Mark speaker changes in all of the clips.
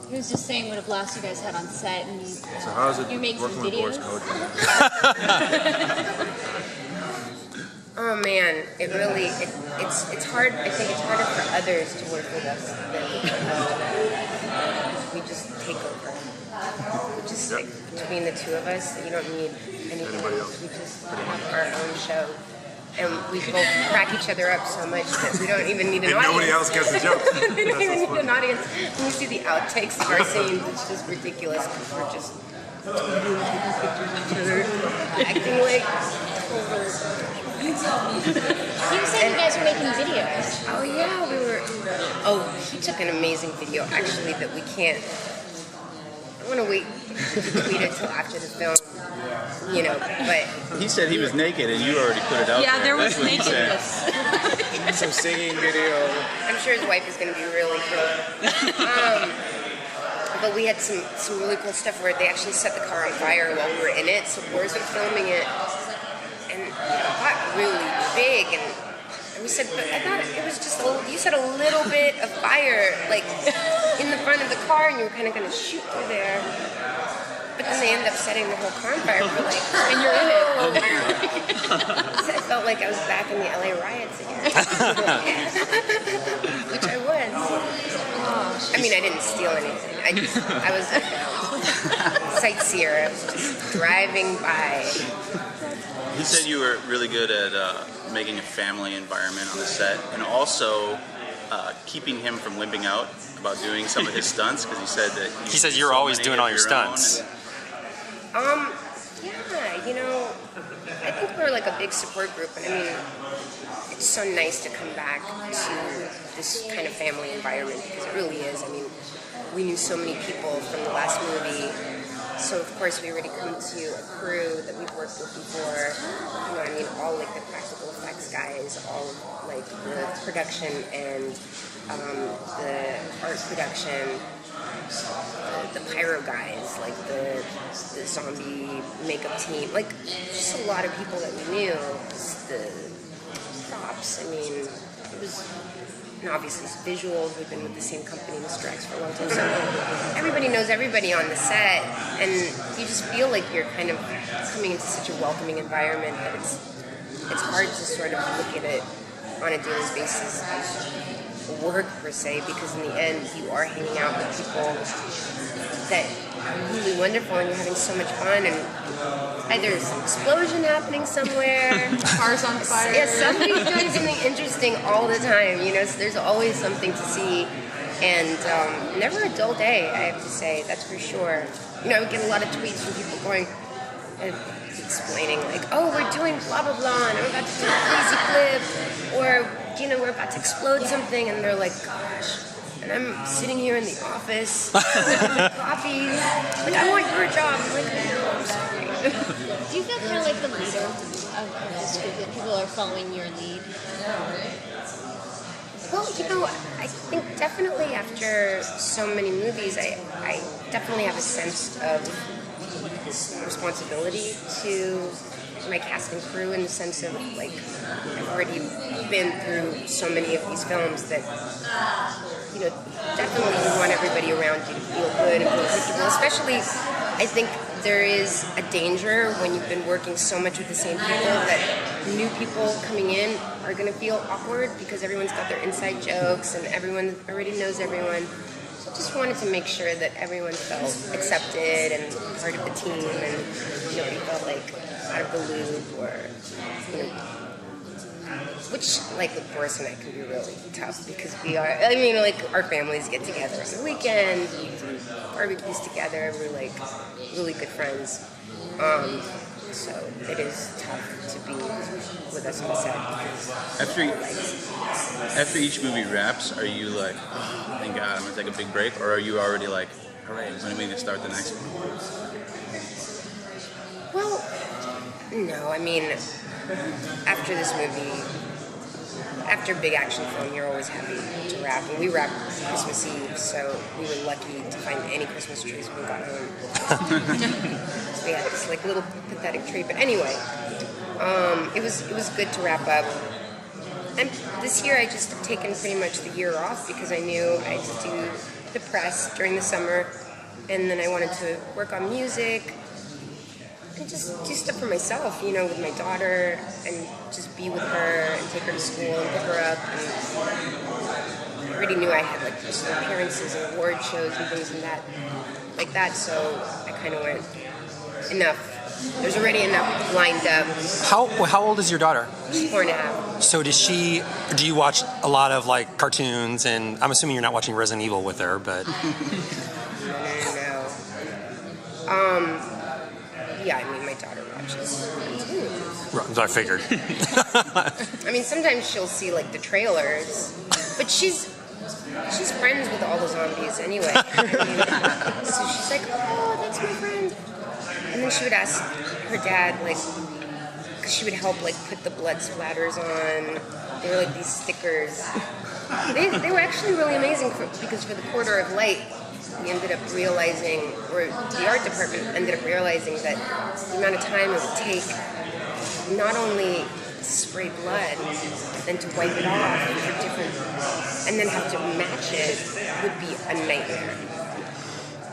Speaker 1: He was just saying what a blast you guys had on set, and
Speaker 2: So how is it
Speaker 1: you make
Speaker 2: working
Speaker 1: some
Speaker 2: with Boris
Speaker 1: videos.
Speaker 2: Kodjoe?
Speaker 3: Oh man, it really it's hard. I think it's harder for others to work with us than we just take over. We just like between the two of us, you don't need anything else. We just have our own show. And we both crack each other up so much that we don't even need an audience.
Speaker 2: Nobody else gets the joke.
Speaker 3: We don't even need an audience. When we see the outtakes of our scenes, it's just ridiculous because we're just acting like
Speaker 1: You said you guys were making videos.
Speaker 3: oh yeah, we were. Oh, he took an amazing video actually that we can't. I want to wait to tweet it till after the film, you know. But
Speaker 4: He said he was naked, and you already put it out there.
Speaker 5: Yeah, there was
Speaker 4: That's what he said.
Speaker 5: nakedness.
Speaker 2: Some singing video.
Speaker 3: I'm sure his wife is going to be really thrilled. But we had some really cool stuff where they actually set the car on fire while we were in it. So Boris was filming it, and it got really big. And we said, but I thought it was just you said a little bit of fire, like in the front of the car, and you were kind of going to shoot through there. But then they ended up setting the whole car on fire. We're like, and you're in it. So I felt like I was back in the LA riots again, which I was. I mean, I didn't steal anything. I was a sightseer. I was just driving by.
Speaker 4: He said you were really good at making a family environment on the set, and also keeping him from wimping out about doing some of his stunts, because he said that
Speaker 6: He says you're always doing all your stunts.
Speaker 3: Yeah, you know, I think we're like a big support group, and I mean, it's so nice to come back to this kind of family environment, because it really is. I mean, we knew so many people from the last movie, so of course we already come to a crew that we've worked with before. You know what I mean? All like the practical effects guys, all of, like the production and the art production. The pyro guys, like the zombie makeup team, like just a lot of people that we knew. The props, I mean, it was, and obviously visuals. We've been with the same company, Mr. X, for a long time, so everybody knows everybody on the set, and you just feel like you're kind of coming into such a welcoming environment that it's hard to sort of look at it on a daily basis as work per se, because in the end you are hanging out with people that are really wonderful and you're having so much fun, and either there's an explosion happening somewhere,
Speaker 5: Cars on fire.
Speaker 3: yeah, somebody's doing something interesting all the time, you know, so there's always something to see, and never a dull day, I have to say, that's for sure. You know, I would get a lot of tweets from people going, explaining like, oh, we're doing blah blah blah, and I'm about to do a crazy clip, or you know, we're about to explode something, and they're like, gosh, and I'm sitting here in the office with coffee, like, I want your job. I'm like, no, I'm sorry.
Speaker 1: Do you feel kind of like the leader of this group, that people are following your lead?
Speaker 3: Well, you know, I think definitely after so many movies, I definitely have a sense of responsibility to my cast and crew, in the sense of like I've already been through so many of these films that, you know, definitely you want everybody around you to feel good and feel comfortable. Especially, I think there is a danger when you've been working so much with the same people that new people coming in are going to feel awkward because everyone's got their inside jokes and everyone already knows everyone. So just wanted to make sure that everyone felt accepted and part of the team, and nobody felt like out of the loop, or, you know, which, like, with Boris and I can be really tough because we are, I mean, like, our families get together on the weekend, we do barbecues together, we're like really good friends. So it is tough to be with us on the set.
Speaker 4: After each movie wraps, are you like, oh, thank God, I'm gonna take a big break, or are you already like, all right, when are we gonna start the next one?
Speaker 3: Well, no, I mean, after this movie, after a big action film, you're always happy to wrap. And we wrapped Christmas Eve, so we were lucky to find any Christmas trees when we got home. So we had this like little pathetic tree. But anyway, it was good to wrap up. And this year I just have taken pretty much the year off because I knew I had to do the press during the summer, and then I wanted to work on music and just do stuff for myself, you know, with my daughter, and just be with her and take her to school and pick her up. And I already knew I had like some appearances and award shows and things like that, so I kind of went, enough. There's already enough lined up.
Speaker 6: How old is your daughter?
Speaker 3: She's 4.5.
Speaker 6: So do you watch a lot of like cartoons, and I'm assuming you're not watching Resident Evil with her, but
Speaker 3: No. Yeah, I mean, my daughter watches cartoons.
Speaker 6: I figured.
Speaker 3: I mean, sometimes she'll see like the trailers, but she's friends with all the zombies anyway. So she's like, oh, that's my friend. And then she would ask her dad, like, because she would help like put the blood splatters on. They were like these stickers. They were actually really amazing because for the Corridor of Light, we ended up realizing, or the art department ended up realizing that the amount of time it would take not only to spray blood, but then to wipe it off for different, and then have to match it would be a nightmare.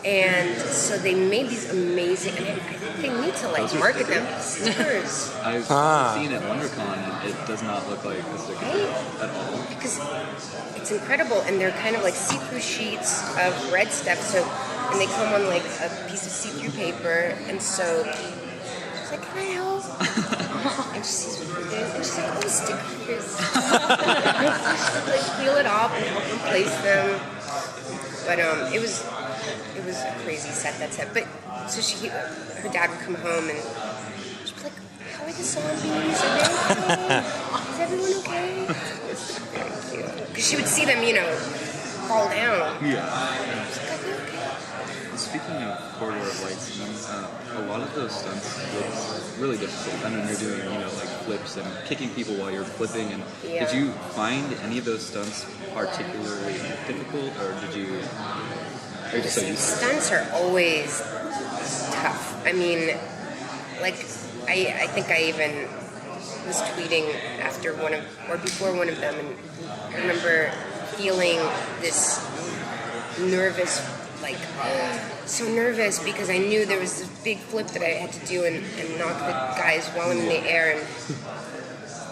Speaker 3: And so they made these amazing, and I think they need to like market them as stickers.
Speaker 7: I've seen at WonderCon, and it does not look like a sticker at all.
Speaker 3: Because it's incredible, and they're kind of like see-through sheets of red stuff. So, and they come on like a piece of see-through paper, and so she's like, "Can I help?" And she sees what we're doing, and she's like, "Oh, stickers." She'd like peel it off and help replace them. But it was a crazy set, that set. But so her dad would come home and she'd be like, "How are the zombies? Are they okay? Is everyone okay?" Very cute. Because she would see them, you know, fall down.
Speaker 7: Yeah.
Speaker 3: She's like, "Are they okay?"
Speaker 7: Speaking of Corridor of Light scenes, a lot of those stunts look really difficult. I mean, you're doing, you know, like flips and kicking people while you're flipping. And
Speaker 3: Yeah.
Speaker 7: did you find any of those stunts particularly difficult, or did you? Or just so used to it?
Speaker 3: Stunts are always tough. I mean, like, I think I even was tweeting after before one of them, and I remember feeling this nervous, like, so nervous because I knew there was this big flip that I had to do and knock the guys while I'm in the air,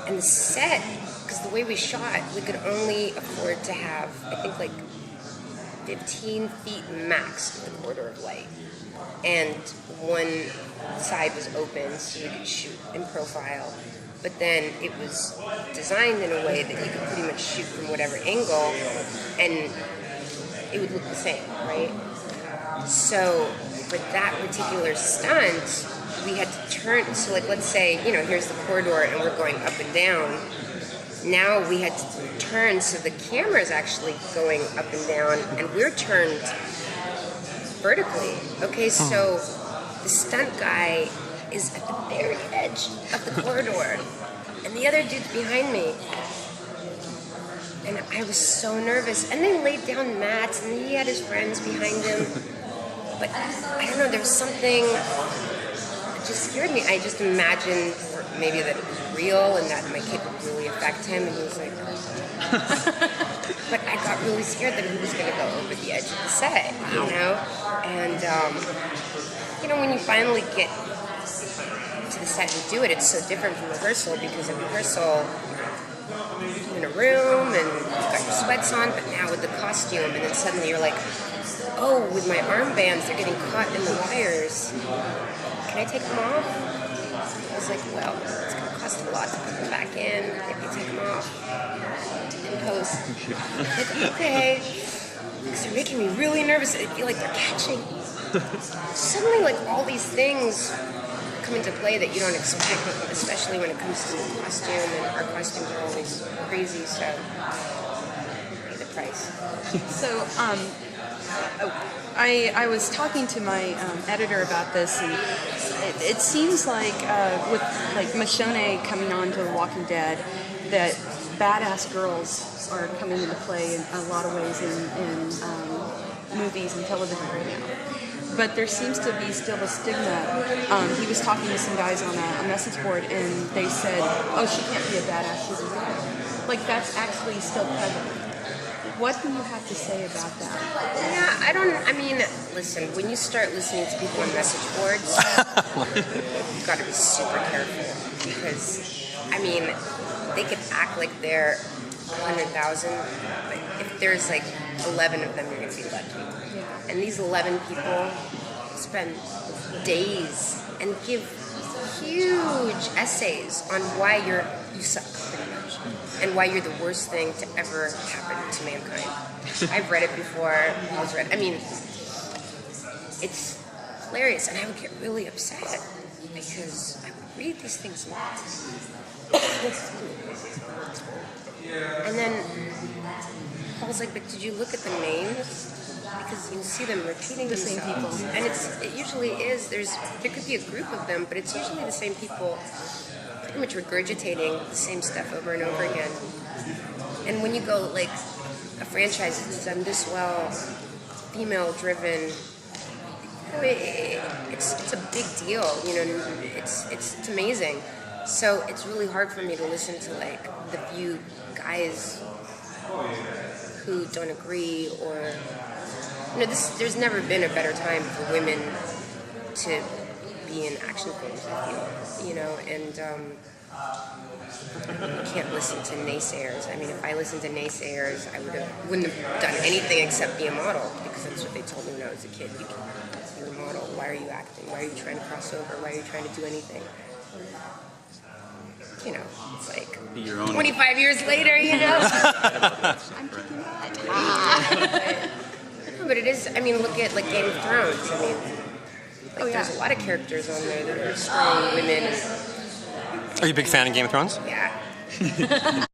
Speaker 3: and the set, because the way we shot, we could only afford to have, I think, like 15 feet max of the Corridor of Light, and one side was open so we could shoot in profile, but then it was designed in a way that you could pretty much shoot from whatever angle and it would look the same, right? So for that particular stunt, we had to turn, so like let's say, you know, here's the corridor and we're going up and down. Now we had to turn so the camera is actually going up and down and we're turned vertically. Okay, so the stunt guy is at the very edge of the corridor and the other dude's behind me. And I was so nervous. And they laid down mats and he had his friends behind him. But I don't know, there was something that just scared me. I just imagined maybe that it was real and that my kid would really affect him. And he was like, but I got really scared that he was going to go over the edge of the set, you know? And, you know, when you finally get to the set and do it, it's so different from rehearsal because in rehearsal, you're in a room and you've got your sweats on, but now with the costume, and then suddenly you're like, oh, with my armbands, they're getting caught in the wires. Can I take them off? I was like, well, it's going to cost a lot to put them back in. If you take them off in post. Like, okay. Because they're making me really nervous. I feel like they're catching. Suddenly, like, all these things come into play that you don't expect, especially when it comes to costume, and our costumes are always crazy, so pay the price.
Speaker 5: So, I was talking to my editor about this, and it seems like with like Michonne coming on to The Walking Dead, that badass girls are coming into play in a lot of ways in movies and television right now. But there seems to be still a stigma. He was talking to some guys on a message board, and they said, "Oh, she can't be a badass. She's a girl." Like that's actually still prevalent. What do you have to say about that?
Speaker 3: Yeah, I mean, listen, when you start listening to people on message boards, you've got to be super careful because, I mean, they could act like they're 100,000, but if there's like 11 of them, you're going to be lucky.
Speaker 5: Yeah.
Speaker 3: And these 11 people spend days and give huge essays on why you suck, pretty much, and why you're the worst thing to ever happen to mankind. I've read it before. I mean, it's hilarious, and I would get really upset because I would read these things and then I was like, but did you look at the names? Because you see them repeating
Speaker 5: The same
Speaker 3: themselves.
Speaker 5: people.
Speaker 3: And it usually is, there could be a group of them, but it's usually the same people pretty much regurgitating the same stuff over and over again. And when you go, like, a franchise that's done this well, female-driven, it's a big deal, you know, it's amazing. So it's really hard for me to listen to, like, the few guys who don't agree, or, you know, there's never been a better time for women to be in action films, I feel, you know, and you can't listen to naysayers. I mean, if I listened to naysayers, I wouldn't have done anything except be a model, because that's what they told me when I was a kid. You're a model. Why are you acting? Why are you trying to cross over? Why are you trying to do anything? You know, it's like
Speaker 4: Be your own.
Speaker 3: 25 years later, you know? But it is, I mean, look at, like, Game of Thrones. I mean, like, there's a lot of characters on there that are strong women.
Speaker 6: Are you a big fan of Game of Thrones?
Speaker 3: Yeah.